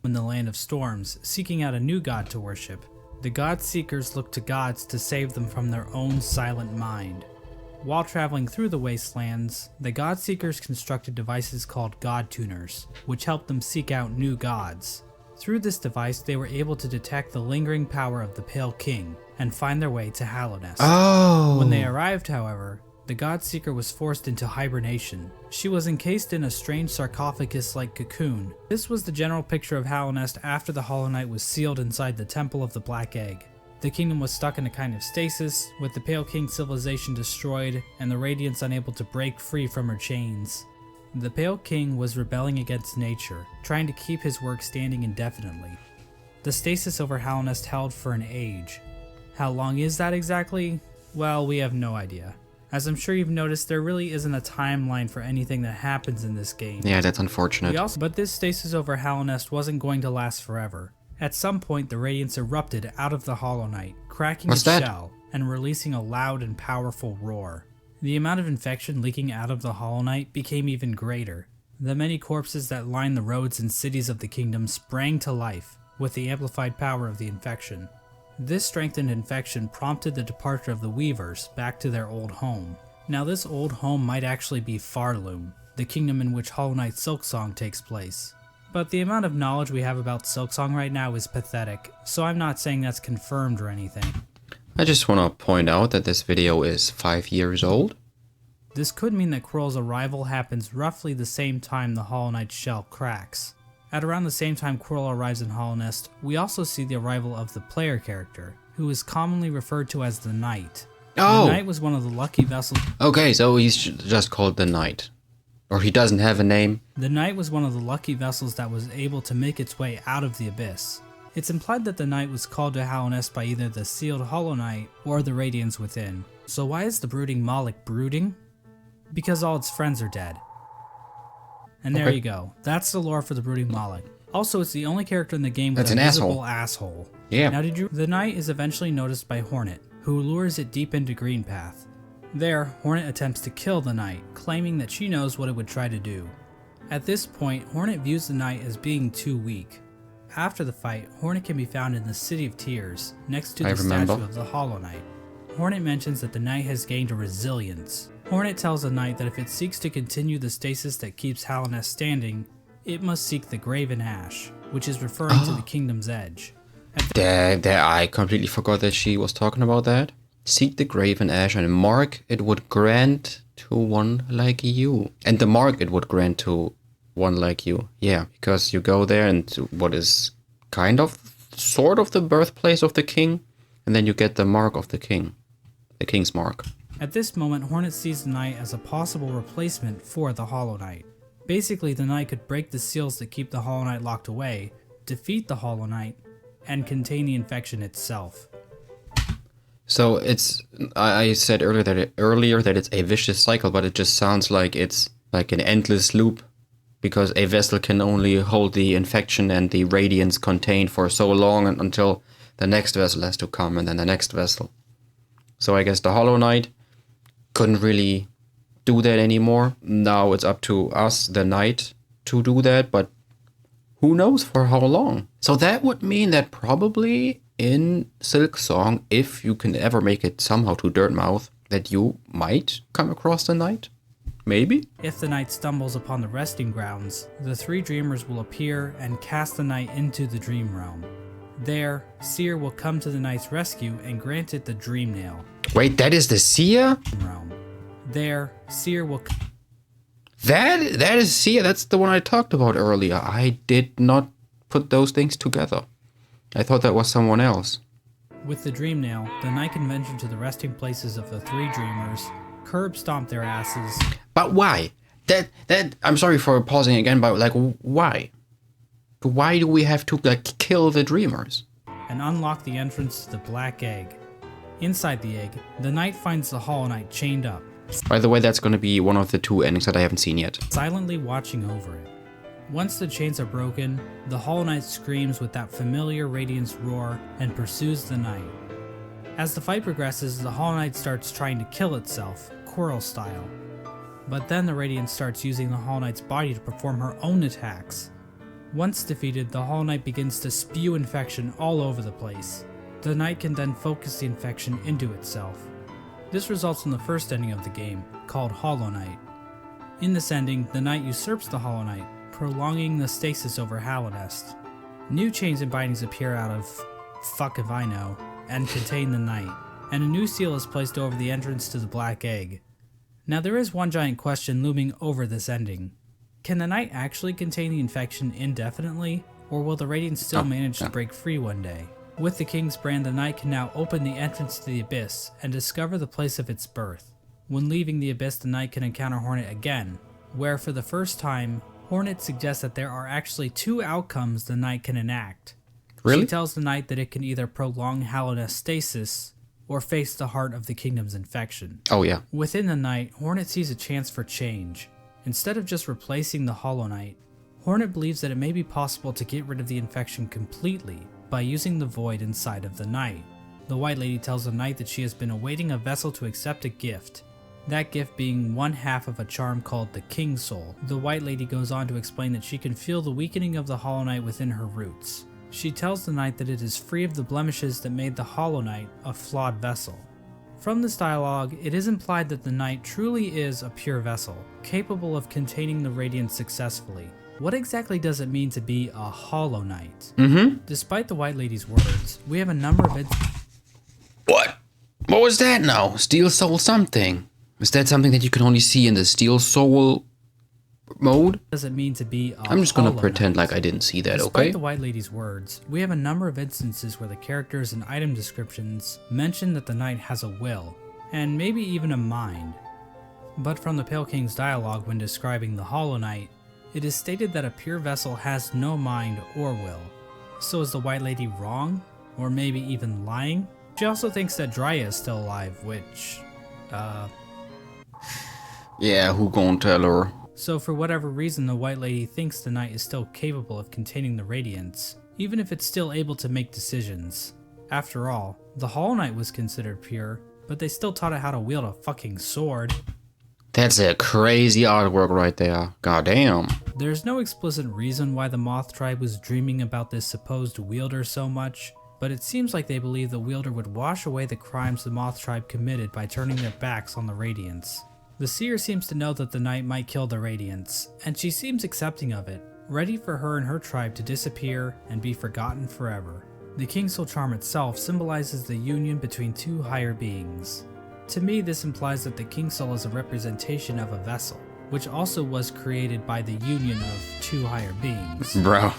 In the land of storms, seeking out a new god to worship. The God Seekers look to gods to save them from their own silent mind. While traveling through the wastelands, the God Seekers constructed devices called God Tuners, which helped them seek out new gods. Through this device, they were able to detect the lingering power of the Pale King and find their way to Hallownest. Oh! When they arrived, however, the God Seeker was forced into hibernation. She was encased in a strange sarcophagus-like cocoon. This was the general picture of Hallownest after the Hollow Knight was sealed inside the Temple of the Black Egg. The kingdom was stuck in a kind of stasis, with the Pale King civilization destroyed and the Radiance unable to break free from her chains. The Pale King was rebelling against nature, trying to keep his work standing indefinitely. The stasis over Hallownest held for an age. How long is that exactly? Well, we have no idea. As I'm sure you've noticed, there really isn't a timeline for anything that happens in this game. Yeah, that's unfortunate. But this stasis over Hallownest wasn't going to last forever. At some point, the Radiance erupted out of the Hollow Knight, cracking its shell and releasing a loud and powerful roar. The amount of infection leaking out of the Hollow Knight became even greater. The many corpses that lined the roads and cities of the kingdom sprang to life with the amplified power of the infection. This strengthened infection prompted the departure of the Weavers back to their old home. Now this old home might actually be Farloom, the kingdom in which Hollow Knight Silksong takes place. But the amount of knowledge we have about Silksong right now is pathetic, so I'm not saying that's confirmed or anything. I just want to point out that this video is 5 years old. This could mean that Quirrell's arrival happens roughly the same time the Hollow Knight's shell cracks. At around the same time Quirrell arrives in Hallownest, we also see the arrival of the player character, who is commonly referred to as the Knight. Oh! The Knight was one of the lucky vessels. Okay, so he's just called the Knight. Or he doesn't have a name. The Knight was one of the lucky vessels that was able to make its way out of the abyss. It's implied that the Knight was called to Hallownest by either the sealed Hollow Knight or the Radiance within. So why is the brooding Moloch brooding? Because all its friends are dead. And there you go. That's the lore for the brooding Moloch. Also, it's the only character in the game with a visible asshole. Yeah. Now, the Knight is eventually noticed by Hornet, who lures it deep into Greenpath. There, Hornet attempts to kill the Knight, claiming that she knows what it would try to do. At this point, Hornet views the Knight as being too weak. After the fight, Hornet can be found in the City of Tears, next to the statue of the Hollow Knight. Hornet mentions that the Knight has gained a resilience. Hornet tells the Knight that if it seeks to continue the stasis that keeps Hallownest standing, it must seek the Graven Ash, which is referring to the Kingdom's Edge. I completely forgot that she was talking about that. Seek the Graven Ash and mark it would grant to one like you. And the mark it would grant to one like you. Yeah, because you go there and what is kind of, sort of the birthplace of the king, and then you get the mark of the king. The king's mark. At this moment, Hornet sees the Knight as a possible replacement for the Hollow Knight. Basically, the Knight could break the seals that keep the Hollow Knight locked away, defeat the Hollow Knight, and contain the infection itself. So it's, I said earlier that it's a vicious cycle, but it just sounds like it's like an endless loop, because a vessel can only hold the infection and the radiance contained for so long until the next vessel has to come, and then the next vessel. So I guess the Hollow Knight couldn't really do that anymore. Now it's up to us, the Knight, to do that, but who knows for how long. So that would mean that probably in Silk Song, if you can ever make it somehow to Dirtmouth, that you might come across the Knight. Maybe? If the Knight stumbles upon the resting grounds, the three dreamers will appear and cast the Knight into the Dream Realm. There, Seer will come to the Knight's rescue and grant it the Dream Nail. Wait, that is the Seer? Realm. There, Seer will... That is Seer, that's the one I talked about earlier. I did not put those things together. I thought that was someone else. With the Dream Nail, the Knight can venture to the resting places of the three dreamers, curb stomp their asses. But why? That I'm sorry for pausing again, but like, why? Why do we have to like kill the dreamers? And unlock the entrance to the Black Egg. Inside the egg, the Knight finds the Hollow Knight chained up. By the way, that's going to be one of the two endings that I haven't seen yet. Silently watching over it. Once the chains are broken, the Hollow Knight screams with that familiar Radiance roar and pursues the Knight. As the fight progresses, the Hollow Knight starts trying to kill itself, Quirrell style. But then the Radiance starts using the Hollow Knight's body to perform her own attacks. Once defeated, the Hollow Knight begins to spew infection all over the place. The Knight can then focus the infection into itself. This results in the first ending of the game, called Hollow Knight. In this ending, the Knight usurps the Hollow Knight, prolonging the stasis over Hallownest. New chains and bindings appear out of fuck if I know, and contain the Knight, and a new seal is placed over the entrance to the Black Egg. Now there is one giant question looming over this ending. Can the Knight actually contain the infection indefinitely, or will the Radiance still manage to break free one day? With the King's Brand, the Knight can now open the entrance to the Abyss and discover the place of its birth. When leaving the Abyss, the Knight can encounter Hornet again, where for the first time, Hornet suggests that there are actually two outcomes the Knight can enact. Really? She tells the Knight that it can either prolong Hallownest stasis, or face the heart of the Kingdom's infection. Oh yeah. Within the Knight, Hornet sees a chance for change. Instead of just replacing the Hollow Knight, Hornet believes that it may be possible to get rid of the infection completely by using the void inside of the Knight. The White Lady tells the Knight that she has been awaiting a vessel to accept a gift, that gift being one half of a charm called the King's Soul. The White Lady goes on to explain that she can feel the weakening of the Hollow Knight within her roots. She tells the Knight that it is free of the blemishes that made the Hollow Knight a flawed vessel. From this dialogue, it is implied that the Knight truly is a pure vessel, capable of containing the Radiance successfully. What exactly does it mean to be a Hollow Knight? Despite the White Lady's words, we have a number of What? What was that now? Steel Soul something? Is that something that you can only see in the Steel Soul mode? Does it mean to be a I'm just gonna Hollow pretend Knight? like I didn't see that, Despite okay? the White Lady's words, we have a number of instances where the characters and item descriptions mention that the Knight has a will, and maybe even a mind. But from the Pale King's dialogue when describing the Hollow Knight, it is stated that a pure vessel has no mind or will. So is the White Lady wrong? Or maybe even lying? She also thinks that Dryia is still alive, which, Yeah, who gon' tell her? So for whatever reason, the White Lady thinks the Knight is still capable of containing the Radiance, even if it's still able to make decisions. After all, the Hollow Knight was considered pure, but they still taught it how to wield a fucking sword. That's a crazy artwork right there. Goddamn. There's no explicit reason why the Moth Tribe was dreaming about this supposed wielder so much, but it seems like they believe the wielder would wash away the crimes the Moth tribe committed by turning their backs on the Radiants. The seer seems to know that the knight might kill the Radiants, and she seems accepting of it, ready for her and her tribe to disappear and be forgotten forever. The King Soul Charm itself symbolizes the union between two higher beings. To me, this implies that the King Soul is a representation of a vessel, which also was created by the union of two higher beings. Bro.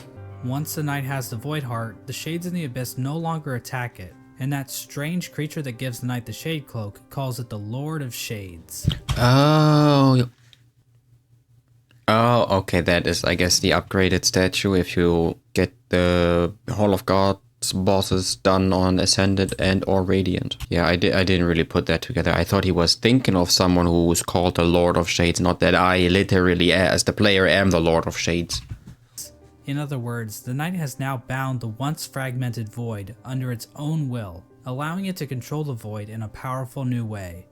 Once the knight has the Void Heart, the Shades in the Abyss no longer attack it, and that strange creature that gives the knight the Shade Cloak calls it the Lord of Shades. Oh. Oh, okay, that is, I guess, the upgraded statue if you get the Hall of Gods bosses done on Ascended and or Radiant. Yeah, I didn't really put that together. I thought he was thinking of someone who was called the Lord of Shades, not that I literally, as the player, am the Lord of Shades. In other words, the knight has now bound the once fragmented Void under its own will, allowing it to control the Void in a powerful new way.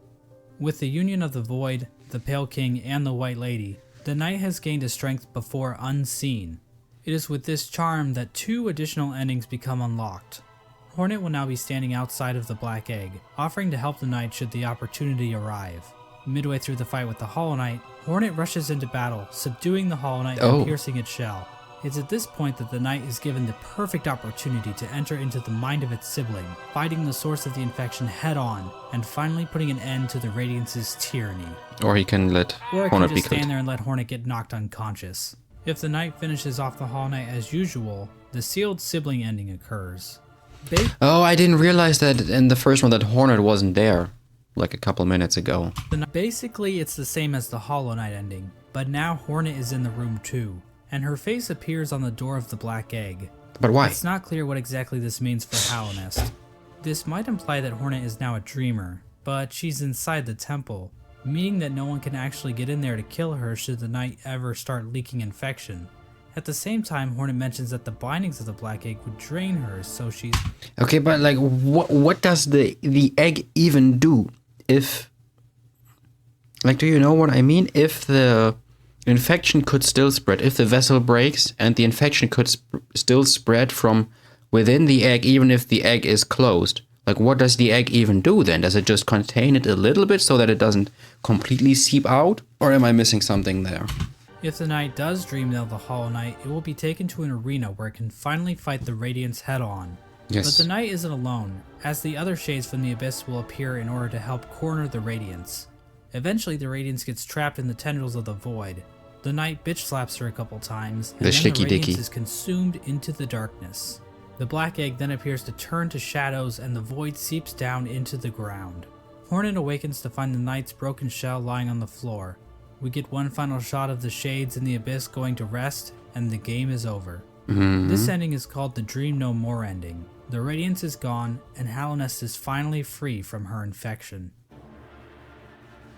With the union of the Void, the Pale King, and the White Lady, the knight has gained a strength before unseen. It is with this charm that 2 additional endings become unlocked. Hornet will now be standing outside of the Black Egg, offering to help the knight should the opportunity arrive. Midway through the fight with the Hollow Knight, Hornet rushes into battle, subduing the Hollow Knight and piercing its shell. It's at this point that the knight is given the perfect opportunity to enter into the mind of its sibling, fighting the source of the infection head on, and finally putting an end to the Radiance's tyranny. Or he can let Hornet be killed. Or he can just stand there and let Hornet get knocked unconscious. If the knight finishes off the Hollow Knight as usual, the sealed sibling ending occurs. Oh, I didn't realize that in the first one that Hornet wasn't there, like a couple minutes ago. Basically, it's the same as the Hollow Knight ending, but now Hornet is in the room too, and her face appears on the door of the Black Egg. But why? It's not clear what exactly this means for Hallownest. This might imply that Hornet is now a dreamer, but she's inside the temple, meaning that no one can actually get in there to kill her should the knight ever start leaking infection. At the same time, Hornet mentions that the bindings of the Black Egg would drain her, so she's... Okay, but like, what does the egg even do? If... Like, do you know what I mean? If the infection could still spread, if the vessel breaks and the infection could still spread from within the egg, even if the egg is closed, like, what does the egg even do then? Does it just contain it a little bit so that it doesn't completely seep out? Or am I missing something there? If the knight does dream of the Hollow Knight, it will be taken to an arena where it can finally fight the Radiance head on. Yes. But the knight isn't alone, as the other shades from the Abyss will appear in order to help corner the Radiance. Eventually, the Radiance gets trapped in the tendrils of the Void. The knight bitch slaps her a couple times, and then the Radiance is consumed into the darkness. The Black Egg then appears to turn to shadows and the Void seeps down into the ground. Hornet awakens to find the knight's broken shell lying on the floor. We get one final shot of the Shades in the Abyss going to rest, and the game is over. This ending is called the Dream No More ending. The Radiance is gone, and Hallownest is finally free from her infection.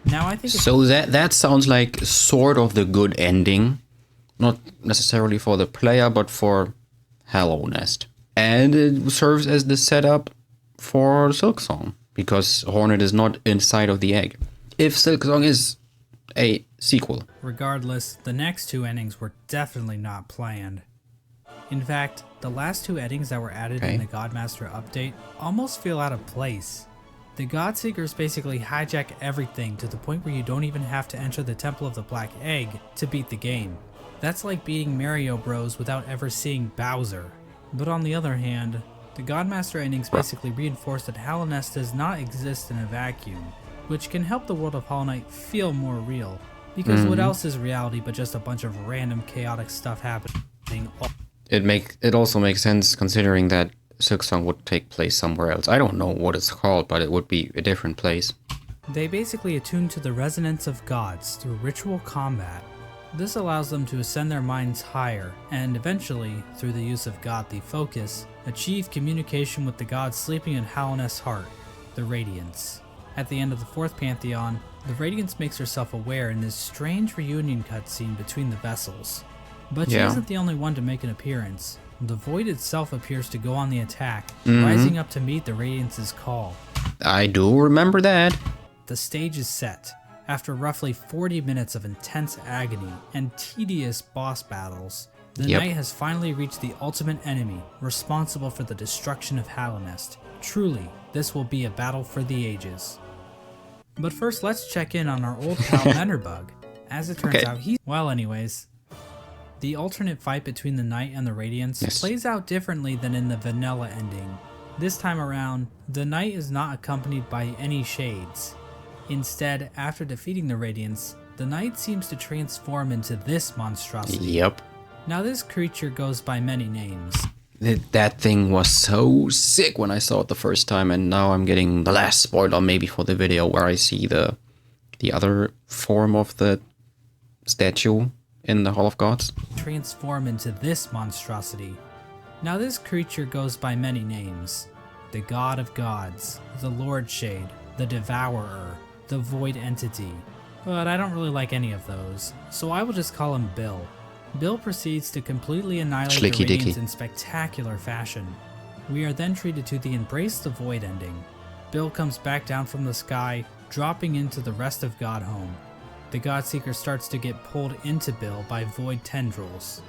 Now I think so that sounds like sort of the good ending. Not necessarily for the player, but for Hallownest. And it serves as the setup for Silksong, because Hornet is not inside of the egg. If Silksong is a sequel. Regardless, the next 2 endings were definitely not planned. In fact, the last 2 endings that were added in the Godmaster update almost feel out of place. The Godseekers basically hijack everything to the point where you don't even have to enter the Temple of the Black Egg to beat the game. That's like beating Mario Bros without ever seeing Bowser. But on the other hand, the Godmaster endings basically reinforce that Hallownest does not exist in a vacuum, which can help the world of Hollow Knight feel more real. Because what else is reality but just a bunch of random chaotic stuff happening? It also makes sense considering that Silksong would take place somewhere else. I don't know what it's called, but it would be a different place. They basically attune to the resonance of gods through ritual combat. This allows them to ascend their minds higher, and eventually, through the use of godly focus, achieve communication with the god sleeping in Hallownest's heart, the Radiance. At the end of the 4th Pantheon, the Radiance makes herself aware in this strange reunion cutscene between the vessels. But she isn't the only one to make an appearance. The Void itself appears to go on the attack, rising up to meet the Radiance's call. I do remember that. The stage is set. After roughly 40 minutes of intense agony and tedious boss battles, The Knight has finally reached the ultimate enemy, responsible for the destruction of Hallownest. Truly, this will be a battle for the ages. But first, let's check in on our old pal Menderbug. As it turns out, well, anyways. The alternate fight between the Knight and the Radiants plays out differently than in the vanilla ending. This time around, the Knight is not accompanied by any shades. Instead, after defeating the Radiants, the Knight seems to transform into this monstrosity. Yep. Now this creature goes by many names. That thing was so sick when I saw it the first time, and now I'm getting the last spoiler maybe for the video where I see the other form of the statue in the Hall of Gods. Transform into this monstrosity. Now this creature goes by many names. The God of Gods, the Lord Shade, the Devourer, the Void Entity. But I don't really like any of those, so I will just call him Bill. Bill proceeds to completely annihilate the Radiants in spectacular fashion. We are then treated to the Embrace the Void ending. Bill comes back down from the sky, dropping into the rest of Godhome. The Godseeker starts to get pulled into Bill by Void tendrils.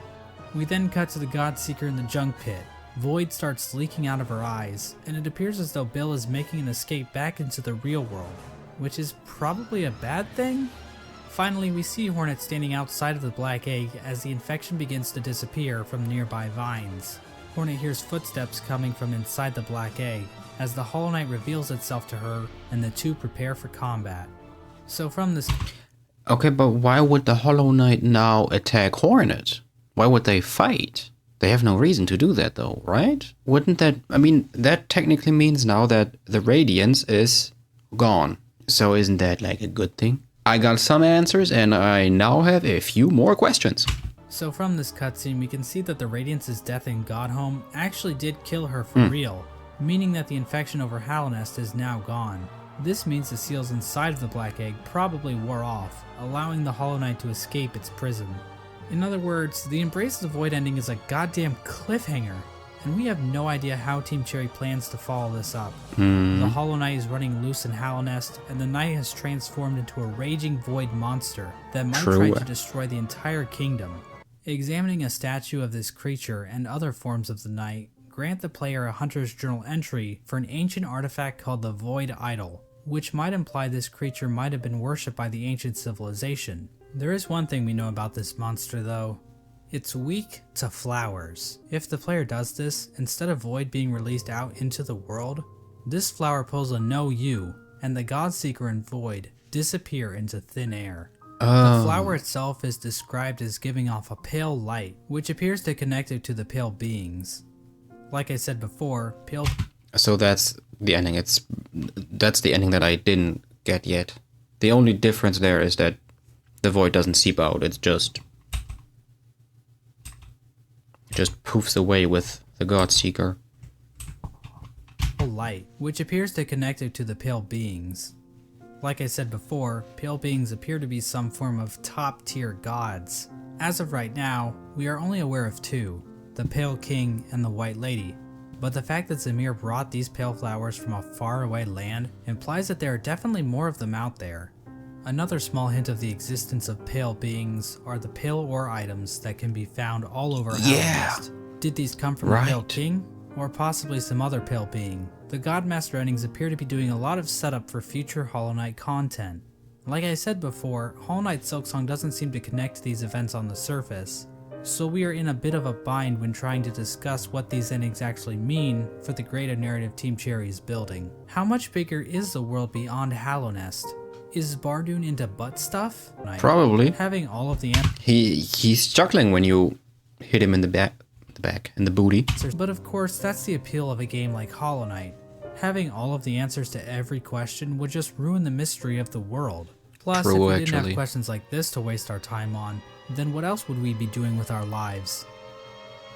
We then cut to the Godseeker in the junk pit. Void starts leaking out of her eyes, and it appears as though Bill is making an escape back into the real world, which is probably a bad thing? Finally, we see Hornet standing outside of the Black Egg as the infection begins to disappear from nearby vines. Hornet hears footsteps coming from inside the Black Egg as the Hollow Knight reveals itself to her and the two prepare for combat. So from this... Okay, but why would the Hollow Knight now attack Hornet? Why would they fight? They have no reason to do that though, right? Wouldn't that... I mean, that technically means now that the Radiance is gone. So isn't that like a good thing? I got some answers and I now have a few more questions. So from this cutscene, we can see that the Radiance's death in Godhome actually did kill her for real, meaning that the infection over Hallownest is now gone. This means the seals inside of the Black Egg probably wore off, allowing the Hollow Knight to escape its prison. In other words, the Embrace the Void ending is a goddamn cliffhanger, and we have no idea how Team Cherry plans to follow this up. The Hollow Knight is running loose in Hallownest, and the Knight has transformed into a raging void monster that might try to destroy the entire kingdom. Examining a statue of this creature and other forms of the Knight grant the player a Hunter's Journal entry for an ancient artifact called the Void Idol, which might imply this creature might have been worshipped by the ancient civilization. There is one thing we know about this monster though. It's weak to flowers. If the player does this, instead of Void being released out into the world, this flower pulls a no you, and the Godseeker and Void disappear into thin air. The flower itself is described as giving off a pale light, which appears to connect it to the pale beings. Like I said before, pale... So that's the ending. That's the ending that I didn't get yet. The only difference there is that the Void doesn't seep out, it's just poofs away with the Godseeker. Light, which appears to connect it to the pale beings. Like I said before, pale beings appear to be some form of top-tier gods. As of right now, we are only aware of two, the Pale King and the White Lady. But the fact that Zamir brought these pale flowers from a faraway land implies that there are definitely more of them out there. Another small hint of the existence of pale beings are the pale ore items that can be found all over Hallownest. Did these come from the Pale King? Or possibly some other pale being? The Godmaster endings appear to be doing a lot of setup for future Hollow Knight content. Like I said before, Hollow Knight Silksong doesn't seem to connect to these events on the surface, so we are in a bit of a bind when trying to discuss what these endings actually mean for the greater narrative Team Cherry is building. How much bigger is the world beyond Hallownest? Is Bardoon into butt stuff? Probably. Having all of the he's chuckling when you hit him in the back, in the booty. But of course, that's the appeal of a game like Hollow Knight. Having all of the answers to every question would just ruin the mystery of the world. Plus, if we didn't have questions like this to waste our time on, then what else would we be doing with our lives?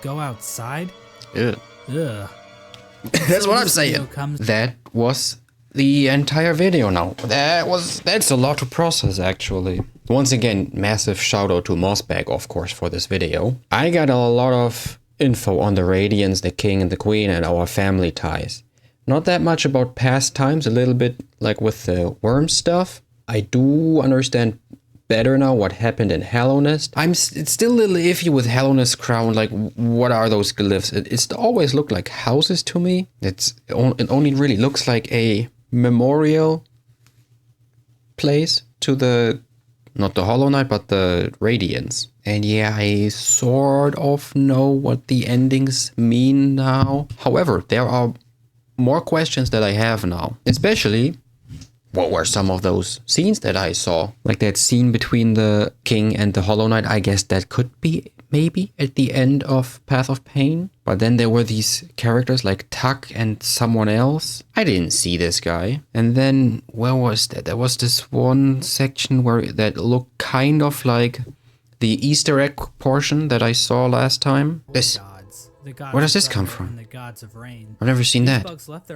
Go outside? Ugh. That's what I'm saying. That was the entire video now. That's a lot to process actually. Once again, massive shout out to Mossbag, of course, for this video. I got a lot of info on the Radiance, the King and the Queen, and our family ties. Not that much about past times, a little bit like with the worm stuff. I do understand better now what happened in Hallownest. It's still a little iffy with Hallownest Crown, like what are those glyphs? It's always looked like houses to me. It only really looks like a memorial place to the, not the Hollow Knight, but the Radiants. And yeah, I sort of know what the endings mean now. However, there are more questions that I have now, especially what were some of those scenes that I saw? Like that scene between the king and the Hollow Knight. I guess that could be maybe at the end of Path of Pain. But then there were these characters like Tuck and someone else. I didn't see this guy. And then where was that? There was this one section where that looked kind of like the Easter egg portion that I saw last time. This. Where does this come from? I've never seen that.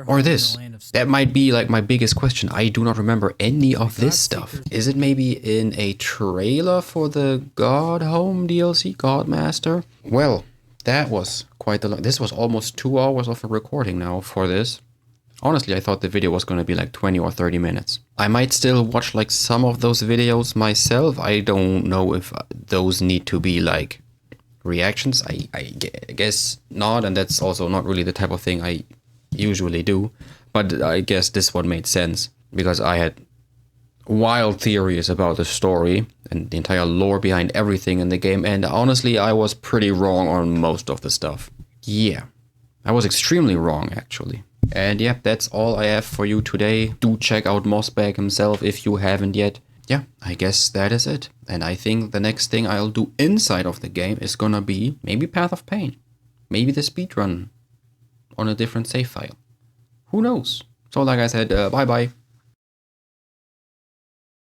Or this. That might be like my biggest question. I do not remember any of this stuff. Is it maybe in a trailer for the God Home DLC, Godmaster? Well, that was quite a lot. This was almost 2 hours of a recording now for this. Honestly, I thought the video was going to be like 20 or 30 minutes. I might still watch like some of those videos myself. I don't know if those need to be like reactions. I guess not, and that's also not really the type of thing I usually do, but I guess this one made sense because I had wild theories about the story and the entire lore behind everything in the game, and honestly I was pretty wrong on most of the stuff. Yeah, I was extremely wrong actually. And yeah, that's all I have for you today. Do check out Mossbag himself if you haven't yet. Yeah, I guess that is it. And I think the next thing I'll do inside of the game is gonna be maybe Path of Pain. Maybe the speedrun on a different save file. Who knows? So like I said, bye bye.